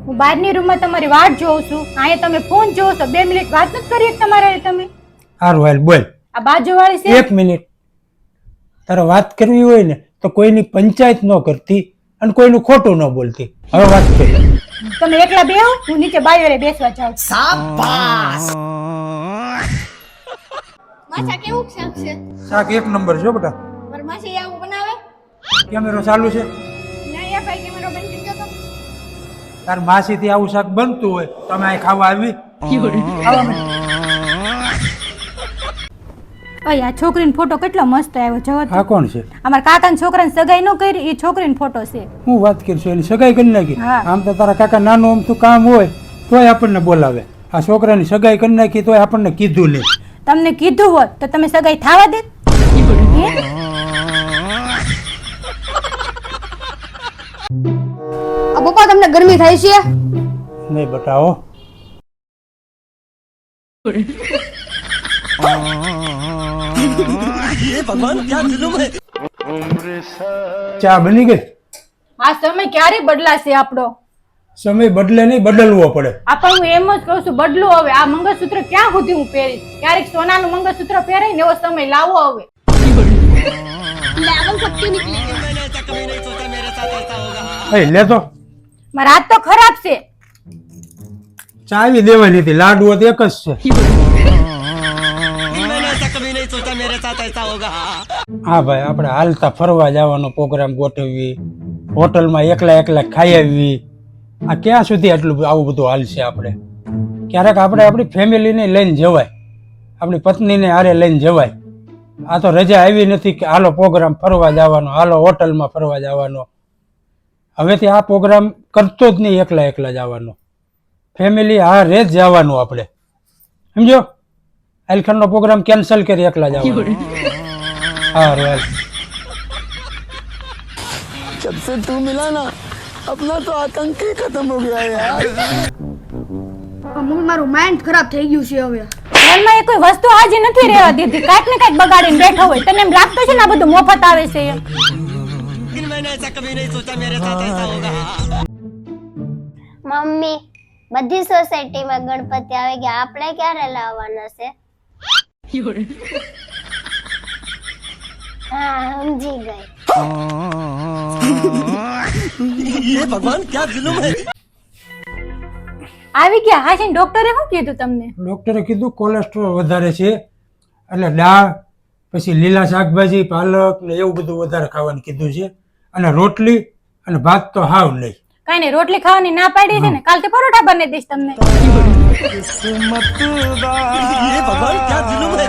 હું બહારની રૂમમાં તમારી વાટ જોઉં છું, અહીંયા તમે ફોન જોવો છો, 2 મિનિટ વાત નથી કરી એક તમારે તમે. હારું હાલ બોલ. આ બાજુવાળી છે. 1 મિનિટ. તારે વાત કરવી હોય ને તો કોઈની પંચાયત ન કરતી અને કોઈનું ખોટું ન બોલતી. હવે વાત કરી. તમે એકલા બેહો, હું નીચે બાયોરે બેસવા જાઉં. શાબાશ. માછા કેવું શાક છે? શાક 1 નંબર છે બેટા. પર માછી આવું બનાવે? કેમેરો ચાલુ છે? નહીં ભાઈ કેમેરો બંધ કરી દો તો. તાર માસીથી આવું શાક બનતું હોય તમે અહીં ખાવા આવી? ઓય આ છોકરીનો ફોટો કેટલો મસ્ત આવ્યો જો તો. આ કોણ છે? અમારા કાકાના છોકરાને સગાઈ ન કરી, એ છોકરીનો ફોટો છે. હું વાત કરશું એની સગાઈ કરી નાખી? હા. આમ તો તારા કાકા નાનું આમતું કામ હોય તોય આપણને બોલાવે. આ છોકરાની સગાઈ કરી નાખી તોય આપણને કીધું નહીં. તમને કીધું હોત તો તમે સગાઈ થાવા દે? પપ્પા તમને ગરમી થાય છે? નહીં બતાવો. ચા બની ગઈ? આ સમય ક્યારે બદલાશે આપણો? સમય બદલે નહીં, બદલવો પડે. આપણ હું એમ જ કહું છું બદલું હવે. આ મંગળસૂત્ર ક્યાં સુધી હું પહેરીશ? ક્યારેક સોનાનું મંગળસૂત્ર પહેરાય ને એવો સમય લાવો હવે. લે તો મારા હાથ તો ખરાબ છે. ચાવી દેવાની હતી, લાડુ તો એક જ છે. હા ભાઈ, આપણે હાલતા ફરવા જવાનો પ્રોગ્રામ ગોઠવી, હોટલમાં એકલા એકલા ખાઈ આવી. આ ક્યાં સુધી આટલું આવું બધું હાલશે? આપણે ક્યારેક આપણે આપણી ફેમિલીને લઈને જવાય, આપણી પત્નીને હારે લઈને જવાય. આ તો રજા આવી નથી કે હાલો પ્રોગ્રામ ફરવા જવાનો, હાલો હોટલમાં ફરવા જવાનો. હવેથી આ પ્રોગ્રામ કરતો જ નહીં, એકલા એકલા જવાનો. ફેમિલી હારે જ જવાનું આપણે, સમજો? આલખંડનો પ્રોગ્રામ કેન્સલ કરી એકલા જવાનો. હા રોયલ. जब से तू मिला ना अपना तो आतंक ही खत्म हो गया यार. મમ્મી મારું માઇન્ડ ખરાબ થઈ ગયું છે હવે. ઘરમાં એ કોઈ વસ્તુ હાજી નથી રહેવા દીધી, કાંઈક ને કાંઈક બગાડીને બેઠો હોય. તને એમ લાગતું છે ને આ બધું મફત આવે છે એમ? મમ્મી બધી સોસાયટીમાં ગણપતિ આવે ગયા, આપણે ક્યારે લાવવાના છે? હા સમજી ગઈ. ये भगवान क्या जुल्म है. આવી ગયા? હા છે. ડોક્ટરે શું કીધું તમને? ડોક્ટરે કીધું કોલેસ્ટ્રોલ વધારે છે, એટલે દાળ પછી લીલા શાકભાજી પાલક ને એવું બધું વધારે ખાવાનું કીધું છે. અને રોટલી અને ભાત તો હાવ નહીં. કઈ નહીં, રોટલી ખાવાની ના પાડી છે ને, કાલથી પરોઠા બનાવી દઈશ તમને. ये भगवान क्या जुल्म है.